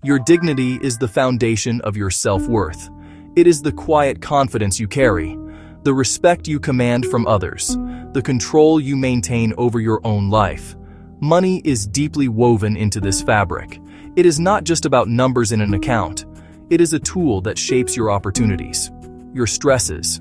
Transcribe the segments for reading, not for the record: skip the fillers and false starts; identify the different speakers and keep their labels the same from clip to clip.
Speaker 1: Your dignity is the foundation of your self-worth. It is the quiet confidence you carry, the respect you command from others, the control you maintain over your own life. Money is deeply woven into this fabric. It is not just about numbers in an account. It is a tool that shapes your opportunities, your stresses,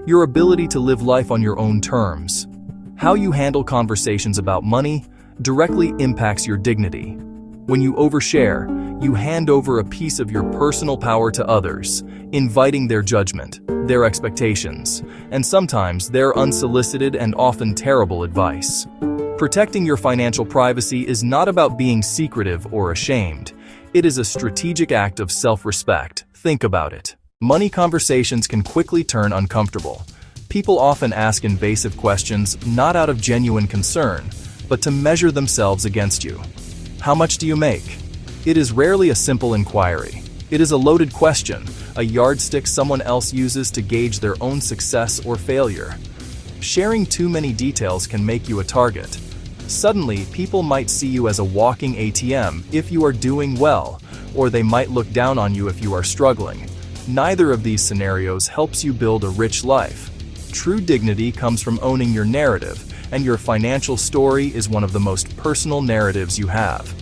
Speaker 1: your ability to live life on your own terms. How you handle conversations about money directly impacts your dignity. When you overshare, you hand over a piece of your personal power to others, inviting their judgment, their expectations, and sometimes their unsolicited and often terrible advice. Protecting your financial privacy is not about being secretive or ashamed. It is a strategic act of self-respect. Think about it. Money conversations can quickly turn uncomfortable. People often ask invasive questions not out of genuine concern, but to measure themselves against you. How much do you make? It is rarely a simple inquiry. It is a loaded question, a yardstick someone else uses to gauge their own success or failure. Sharing too many details can make you a target. Suddenly, people might see you as a walking ATM if you are doing well, or they might look down on you if you are struggling. Neither of these scenarios helps you build a rich life. True dignity comes from owning your narrative, and your financial story is one of the most personal narratives you have.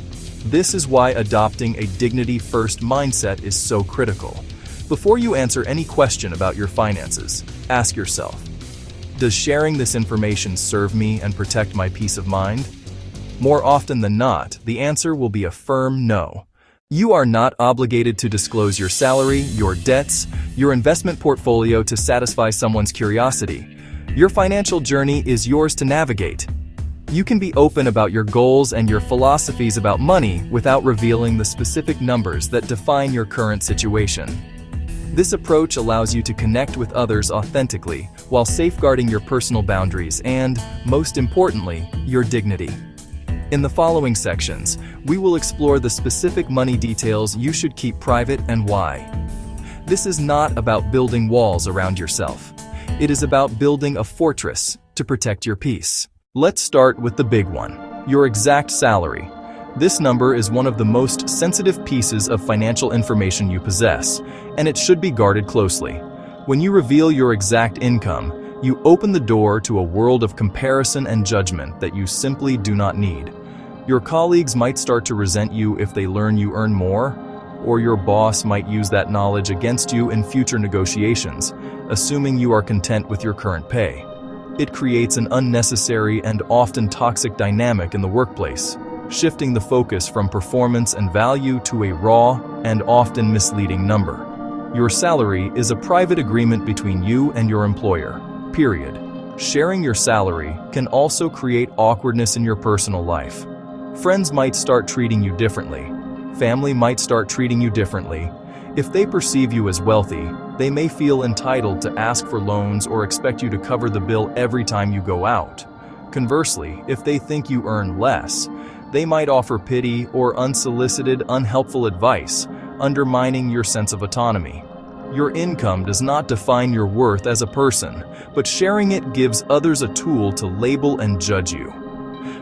Speaker 1: This is why adopting a dignity-first mindset is so critical. Before you answer any question about your finances, ask yourself, does sharing this information serve me and protect my peace of mind? More often than not, the answer will be a firm no. You are not obligated to disclose your salary, your debts, your investment portfolio to satisfy someone's curiosity. Your financial journey is yours to navigate. You can be open about your goals and your philosophies about money without revealing the specific numbers that define your current situation. This approach allows you to connect with others authentically while safeguarding your personal boundaries and, most importantly, your dignity. In the following sections, we will explore the specific money details you should keep private and why. This is not about building walls around yourself. It is about building a fortress to protect your peace. Let's start with the big one, your exact salary. This number is one of the most sensitive pieces of financial information you possess, and it should be guarded closely. When you reveal your exact income, you open the door to a world of comparison and judgment that you simply do not need. Your colleagues might start to resent you if they learn you earn more, or your boss might use that knowledge against you in future negotiations, assuming you are content with your current pay. It creates an unnecessary and often toxic dynamic in the workplace, shifting the focus from performance and value to a raw and often misleading number. Your salary is a private agreement between you and your employer, period. Sharing your salary can also create awkwardness in your personal life. Friends might start treating you differently. Family might start treating you differently. If they perceive you as wealthy, they may feel entitled to ask for loans or expect you to cover the bill every time you go out. Conversely, if they think you earn less, they might offer pity or unsolicited, unhelpful advice, undermining your sense of autonomy. Your income does not define your worth as a person, but sharing it gives others a tool to label and judge you.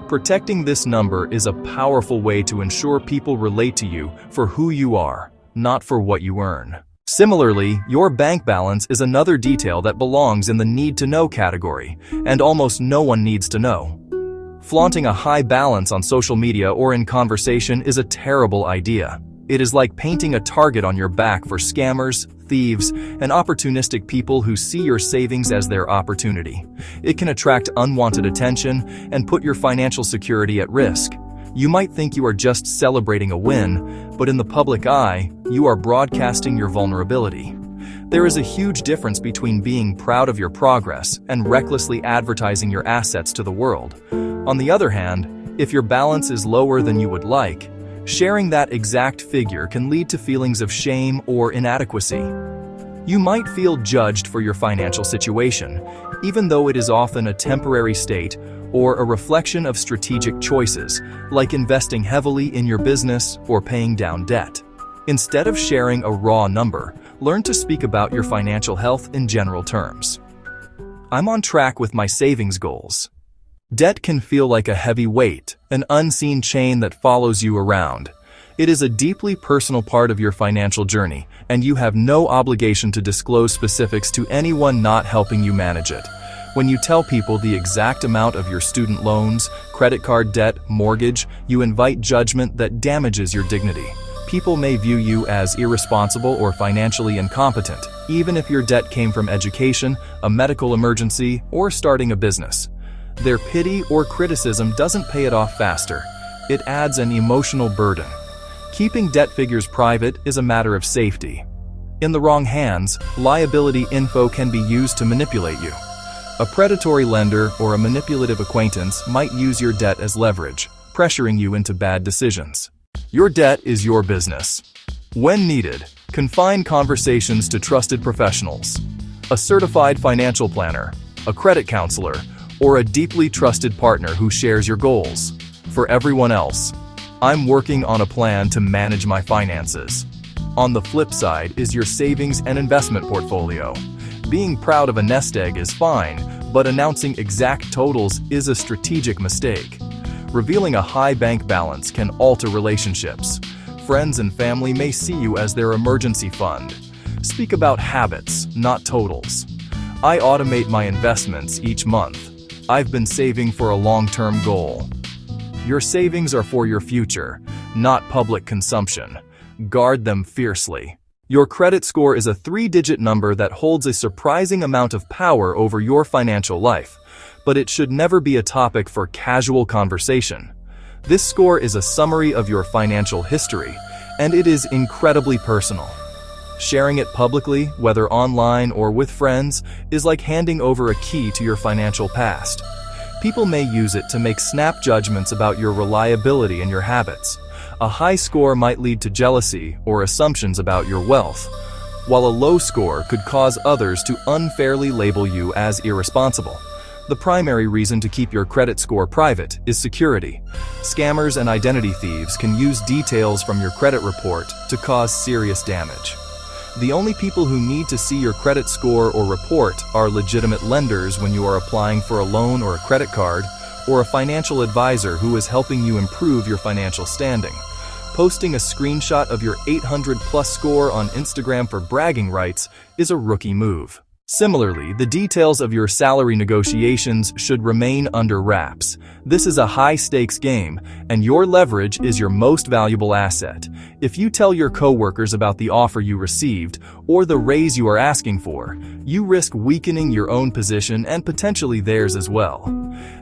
Speaker 1: Protecting this number is a powerful way to ensure people relate to you for who you are, not for what you earn. Similarly, your bank balance is another detail that belongs in the need-to-know category, and almost no one needs to know. Flaunting a high balance on social media or in conversation is a terrible idea. It is like painting a target on your back for scammers, thieves, and opportunistic people who see your savings as their opportunity. It can attract unwanted attention and put your financial security at risk. You might think you are just celebrating a win, but in the public eye, you are broadcasting your vulnerability. There is a huge difference between being proud of your progress and recklessly advertising your assets to the world. On the other hand, if your balance is lower than you would like, sharing that exact figure can lead to feelings of shame or inadequacy. You might feel judged for your financial situation, even though it is often a temporary state or a reflection of strategic choices, like investing heavily in your business or paying down debt. Instead of sharing a raw number, learn to speak about your financial health in general terms. I'm on track with my savings goals. Debt can feel like a heavy weight, an unseen chain that follows you around. It is a deeply personal part of your financial journey, and you have no obligation to disclose specifics to anyone not helping you manage it. When you tell people the exact amount of your student loans, credit card debt, mortgage, you invite judgment that damages your dignity. People may view you as irresponsible or financially incompetent, even if your debt came from education, a medical emergency, or starting a business. Their pity or criticism doesn't pay it off faster. It adds an emotional burden. Keeping debt figures private is a matter of safety. In the wrong hands, liability info can be used to manipulate you. A predatory lender or a manipulative acquaintance might use your debt as leverage, pressuring you into bad decisions. Your debt is your business. When needed, confine conversations to trusted professionals. A certified financial planner, a credit counselor, or a deeply trusted partner who shares your goals. For everyone else, I'm working on a plan to manage my finances. On the flip side is your savings and investment portfolio. Being proud of a nest egg is fine, but announcing exact totals is a strategic mistake. Revealing a high bank balance can alter relationships. Friends and family may see you as their emergency fund. Speak about habits, not totals. I automate my investments each month. I've been saving for a long-term goal. Your savings are for your future, not public consumption. Guard them fiercely. Your credit score is a 3-digit number that holds a surprising amount of power over your financial life, but it should never be a topic for casual conversation. This score is a summary of your financial history, and it is incredibly personal. Sharing it publicly, whether online or with friends, is like handing over a key to your financial past. People may use it to make snap judgments about your reliability and your habits. A high score might lead to jealousy or assumptions about your wealth, while a low score could cause others to unfairly label you as irresponsible. The primary reason to keep your credit score private is security. Scammers and identity thieves can use details from your credit report to cause serious damage. The only people who need to see your credit score or report are legitimate lenders when you are applying for a loan or a credit card, or a financial advisor who is helping you improve your financial standing. Posting a screenshot of your 800+ score on Instagram for bragging rights is a rookie move. Similarly, the details of your salary negotiations should remain under wraps. This is a high-stakes game, and your leverage is your most valuable asset. If you tell your coworkers about the offer you received or the raise you are asking for, you risk weakening your own position and potentially theirs as well.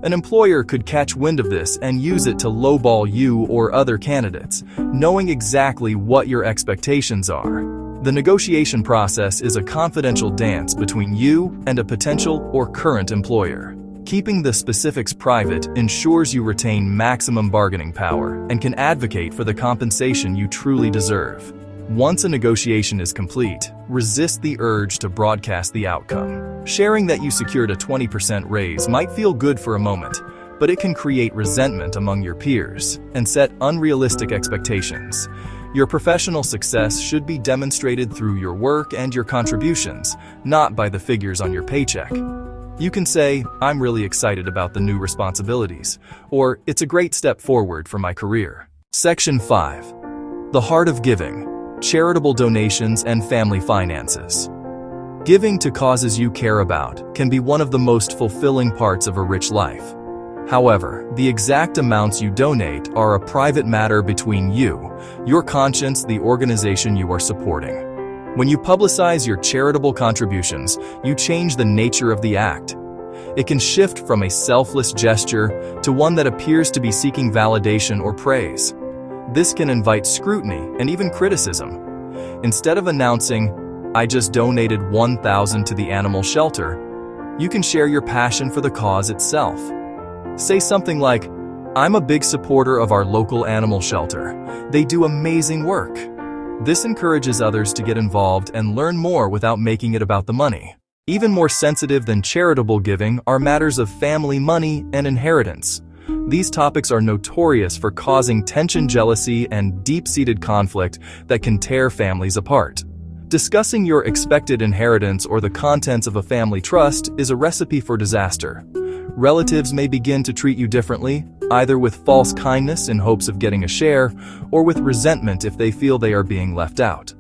Speaker 1: An employer could catch wind of this and use it to lowball you or other candidates, knowing exactly what your expectations are. The negotiation process is a confidential dance between you and a potential or current employer. Keeping the specifics private ensures you retain maximum bargaining power and can advocate for the compensation you truly deserve. Once a negotiation is complete, resist the urge to broadcast the outcome. Sharing that you secured a 20% raise might feel good for a moment, but it can create resentment among your peers and set unrealistic expectations. Your professional success should be demonstrated through your work and your contributions, not by the figures on your paycheck. You can say, "I'm really excited about the new responsibilities," or "It's a great step forward for my career." Section 5. The Heart of Giving: Charitable Donations and Family Finances. Giving to causes you care about can be one of the most fulfilling parts of a rich life. However, the exact amounts you donate are a private matter between you, your conscience, the organization you are supporting. When you publicize your charitable contributions, you change the nature of the act. It can shift from a selfless gesture to one that appears to be seeking validation or praise. This can invite scrutiny and even criticism. Instead of announcing, "I just donated $1,000 to the animal shelter," you can share your passion for the cause itself. Say something like, "I'm a big supporter of our local animal shelter. They do amazing work." This encourages others to get involved and learn more without making it about the money. Even more sensitive than charitable giving are matters of family money and inheritance. These topics are notorious for causing tension, jealousy, and deep-seated conflict that can tear families apart. Discussing your expected inheritance or the contents of a family trust is a recipe for disaster. Relatives may begin to treat you differently, either with false kindness in hopes of getting a share, or with resentment if they feel they are being left out.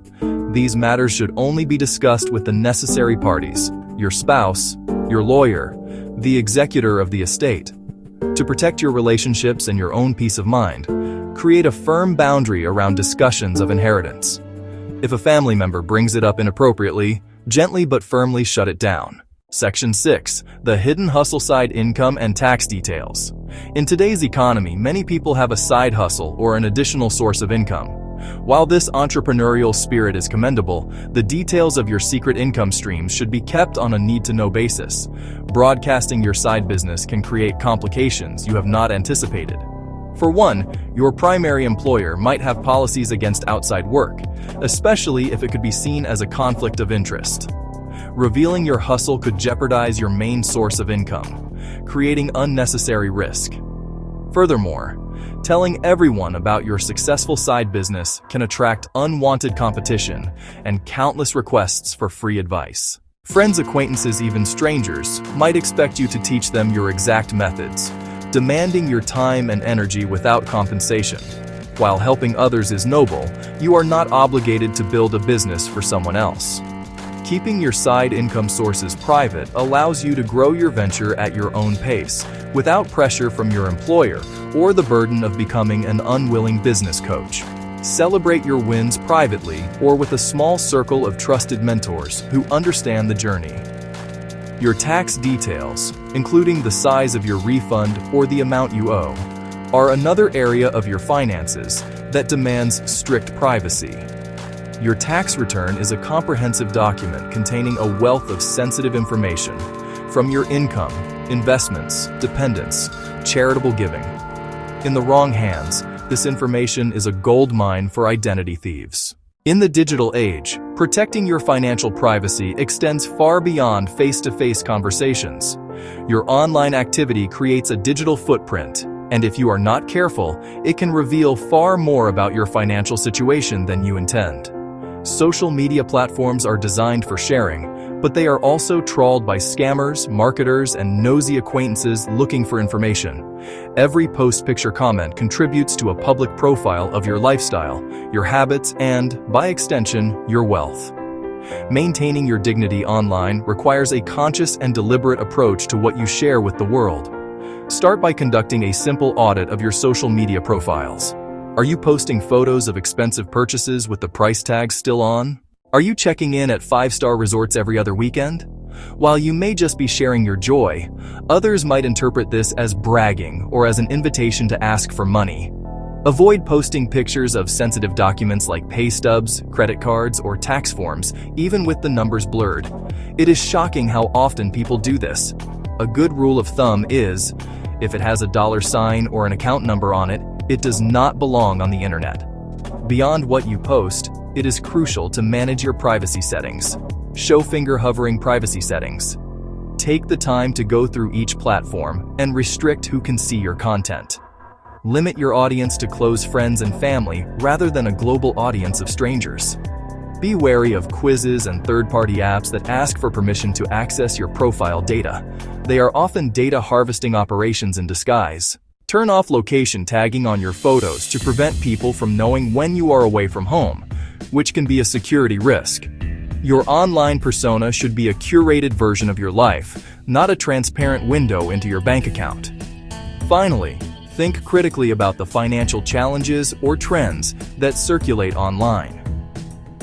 Speaker 1: These matters should only be discussed with the necessary parties: your spouse, your lawyer, the executor of the estate. To protect your relationships and your own peace of mind, create a firm boundary around discussions of inheritance. If a family member brings it up inappropriately, gently but firmly shut it down. Section 6. The hidden hustle: side income and tax details. In today's economy, many people have a side hustle or an additional source of income. While this entrepreneurial spirit is commendable, the details of your secret income streams should be kept on a need-to-know basis. Broadcasting your side business can create complications you have not anticipated. For one, your primary employer might have policies against outside work, especially if it could be seen as a conflict of interest. Revealing your hustle could jeopardize your main source of income, creating unnecessary risk. Furthermore, telling everyone about your successful side business can attract unwanted competition and countless requests for free advice. Friends, acquaintances, even strangers might expect you to teach them your exact methods, demanding your time and energy without compensation. While helping others is noble, you are not obligated to build a business for someone else. Keeping your side income sources private allows you to grow your venture at your own pace, without pressure from your employer or the burden of becoming an unwilling business coach. Celebrate your wins privately or with a small circle of trusted mentors who understand the journey. Your tax details, including the size of your refund or the amount you owe, are another area of your finances that demands strict privacy. Your tax return is a comprehensive document containing a wealth of sensitive information, from your income, investments, dependents, charitable giving. In the wrong hands, this information is a gold mine for identity thieves. In the digital age, protecting your financial privacy extends far beyond face-to-face conversations. Your online activity creates a digital footprint, and if you are not careful, it can reveal far more about your financial situation than you intend. Social media platforms are designed for sharing, but they are also trawled by scammers, marketers, and nosy acquaintances looking for information. Every post, picture, comment contributes to a public profile of your lifestyle, your habits, and, by extension, your wealth. Maintaining your dignity online requires a conscious and deliberate approach to what you share with the world. Start by conducting a simple audit of your social media profiles. Are you posting photos of expensive purchases with the price tag still on? Are you checking in at 5-star resorts every other weekend? While you may just be sharing your joy, others might interpret this as bragging or as an invitation to ask for money. Avoid posting pictures of sensitive documents like pay stubs, credit cards, or tax forms, even with the numbers blurred. It is shocking how often people do this. A good rule of thumb is, if it has a $sign or an account number on it, it does not belong on the internet. Beyond what you post, it is crucial to manage your privacy settings. Show finger hovering privacy settings. Take the time to go through each platform and restrict who can see your content. Limit your audience to close friends and family rather than a global audience of strangers. Be wary of quizzes and third-party apps that ask for permission to access your profile data. They are often data harvesting operations in disguise. Turn off location tagging on your photos to prevent people from knowing when you are away from home, which can be a security risk. Your online persona should be a curated version of your life, not a transparent window into your bank account. Finally, think critically about the financial challenges or trends that circulate online.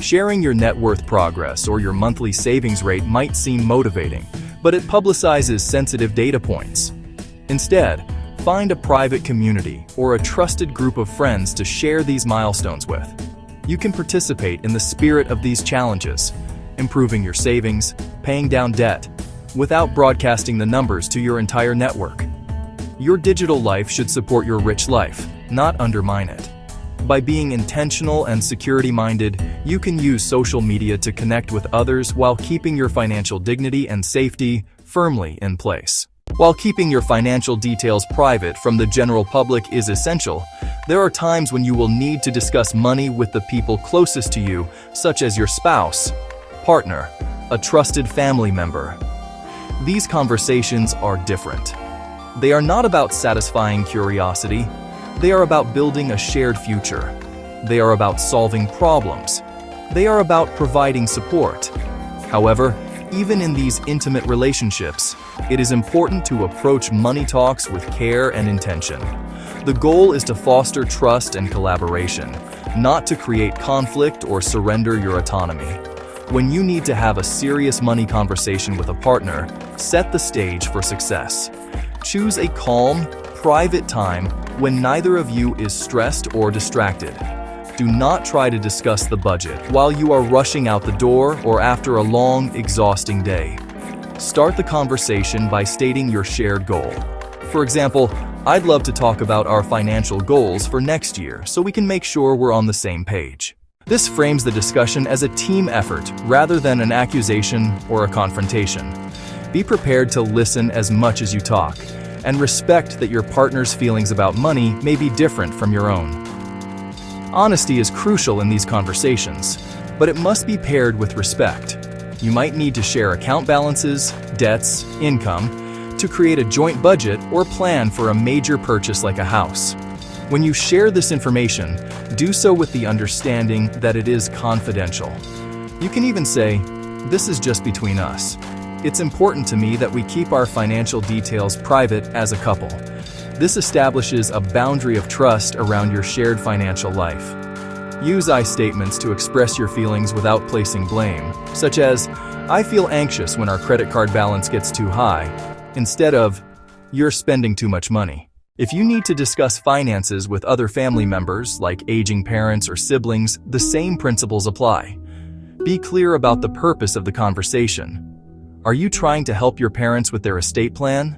Speaker 1: Sharing your net worth progress or your monthly savings rate might seem motivating, but it publicizes sensitive data points. Instead, find a private community or a trusted group of friends to share these milestones with. You can participate in the spirit of these challenges, improving your savings, paying down debt, without broadcasting the numbers to your entire network. Your digital life should support your rich life, not undermine it. By being intentional and security-minded, you can use social media to connect with others while keeping your financial dignity and safety firmly in place. While keeping your financial details private from the general public is essential, there are times when you will need to discuss money with the people closest to you, such as your spouse, partner, a trusted family member. These conversations are different. They are not about satisfying curiosity. They are about building a shared future. They are about solving problems. They are about providing support. However, even in these intimate relationships, it is important to approach money talks with care and intention. The goal is to foster trust and collaboration, not to create conflict or surrender your autonomy. When you need to have a serious money conversation with a partner, set the stage for success. Choose a calm, private time when neither of you is stressed or distracted. Do not try to discuss the budget while you are rushing out the door or after a long, exhausting day. Start the conversation by stating your shared goal. For example, I'd love to talk about our financial goals for next year so we can make sure we're on the same page. This frames the discussion as a team effort rather than an accusation or a confrontation. Be prepared to listen as much as you talk, and respect that your partner's feelings about money may be different from your own. Honesty is crucial in these conversations, but it must be paired with respect. You might need to share account balances, debts, income, to create a joint budget or plan for a major purchase like a house. When you share this information, do so with the understanding that it is confidential. You can even say, "This is just between us. It's important to me that we keep our financial details private as a couple." This establishes a boundary of trust around your shared financial life. Use I statements to express your feelings without placing blame, such as, "I feel anxious when our credit card balance gets too high," instead of, "You're spending too much money." If you need to discuss finances with other family members, like aging parents or siblings, the same principles apply. Be clear about the purpose of the conversation. Are you trying to help your parents with their estate plan?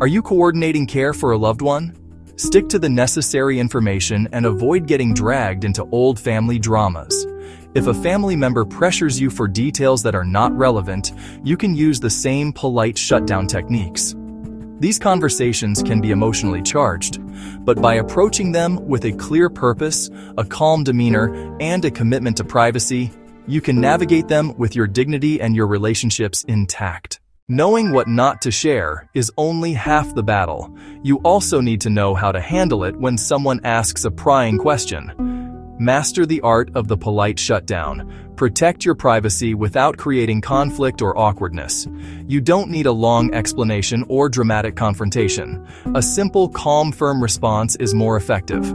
Speaker 1: Are you coordinating care for a loved one? Stick to the necessary information and avoid getting dragged into old family dramas. If a family member pressures you for details that are not relevant, you can use the same polite shutdown techniques. These conversations can be emotionally charged, but by approaching them with a clear purpose, a calm demeanor, and a commitment to privacy, you can navigate them with your dignity and your relationships intact. Knowing what not to share is only half the battle. You also need to know how to handle it when someone asks a prying question. Master the art of the polite shutdown. Protect your privacy without creating conflict or awkwardness. You don't need a long explanation or dramatic confrontation. A simple, calm, firm response is more effective.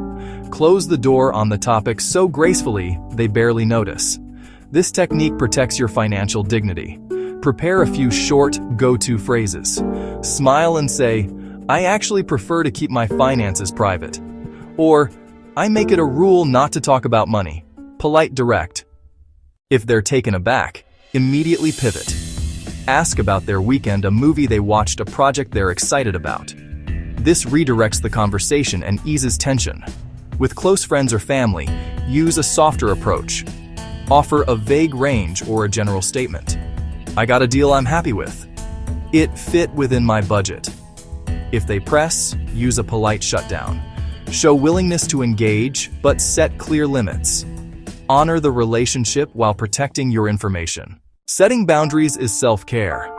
Speaker 1: Close the door on the topic so gracefully they barely notice. This technique protects your financial dignity. Prepare a few short, go-to phrases. Smile and say, "I actually prefer to keep my finances private." Or, "I make it a rule not to talk about money." Polite, direct. If they're taken aback, immediately pivot. Ask about their weekend, a movie they watched, a project they're excited about. This redirects the conversation and eases tension. With close friends or family, use a softer approach. Offer a vague range or a general statement. "I got a deal I'm happy with. It fit within my budget." If they press, use a polite shutdown. Show willingness to engage, but set clear limits. Honor the relationship while protecting your information. Setting boundaries is self-care.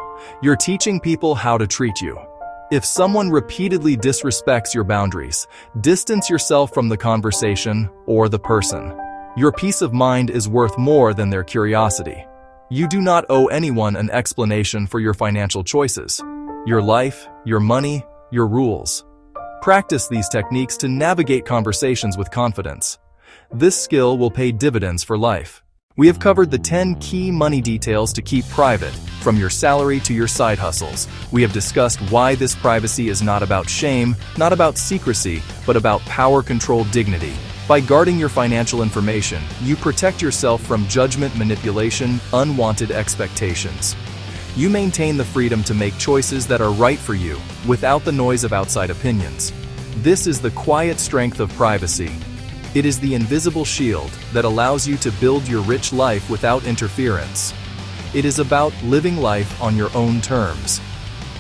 Speaker 1: You're teaching people how to treat you. If someone repeatedly disrespects your boundaries, distance yourself from the conversation or the person. Your peace of mind is worth more than their curiosity. You do not owe anyone an explanation for your financial choices, your life, your money, your rules. Practice these techniques to navigate conversations with confidence. This skill will pay dividends for life. We have covered the 10 key money details to keep private, from your salary to your side hustles. We have discussed why this privacy is not about shame, not about secrecy, but about power-controlled dignity. By guarding your financial information, you protect yourself from judgment, manipulation, unwanted expectations. You maintain the freedom to make choices that are right for you, without the noise of outside opinions. This is the quiet strength of privacy. It is the invisible shield that allows you to build your rich life without interference. It is about living life on your own terms.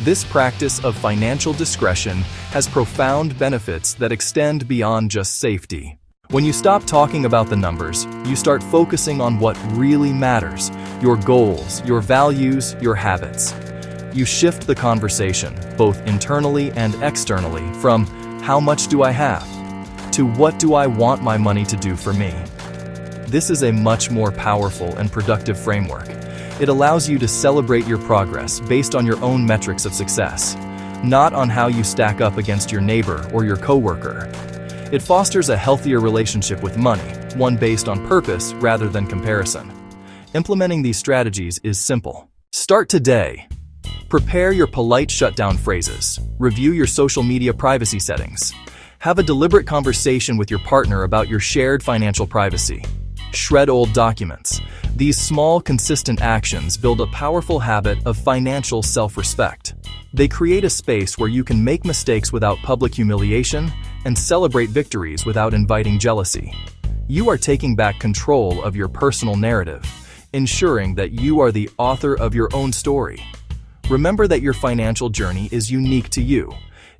Speaker 1: This practice of financial discretion has profound benefits that extend beyond just safety. When you stop talking about the numbers, you start focusing on what really matters: your goals, your values, your habits. You shift the conversation, both internally and externally, from "how much do I have?" to "what do I want my money to do for me?" This is a much more powerful and productive framework. It allows you to celebrate your progress based on your own metrics of success, not on how you stack up against your neighbor or your coworker. It fosters a healthier relationship with money, one based on purpose rather than comparison. Implementing these strategies is simple. Start today. Prepare your polite shutdown phrases. Review your social media privacy settings. Have a deliberate conversation with your partner about your shared financial privacy. Shred old documents. These small, consistent actions build a powerful habit of financial self-respect. They create a space where you can make mistakes without public humiliation and celebrate victories without inviting jealousy. You are taking back control of your personal narrative, ensuring that you are the author of your own story. Remember that your financial journey is unique to you.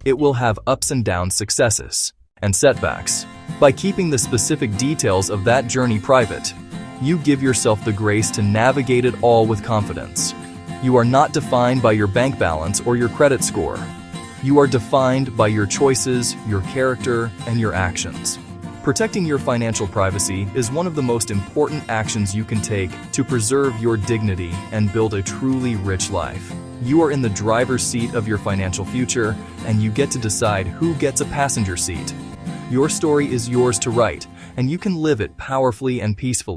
Speaker 1: It will have ups and downs, successes and setbacks. By keeping the specific details of that journey private, you give yourself the grace to navigate it all with confidence. You are not defined by your bank balance or your credit score. You are defined by your choices, your character, and your actions. Protecting your financial privacy is one of the most important actions you can take to preserve your dignity and build a truly rich life. You are in the driver's seat of your financial future, and you get to decide who gets a passenger seat. Your story is yours to write, and you can live it powerfully and peacefully.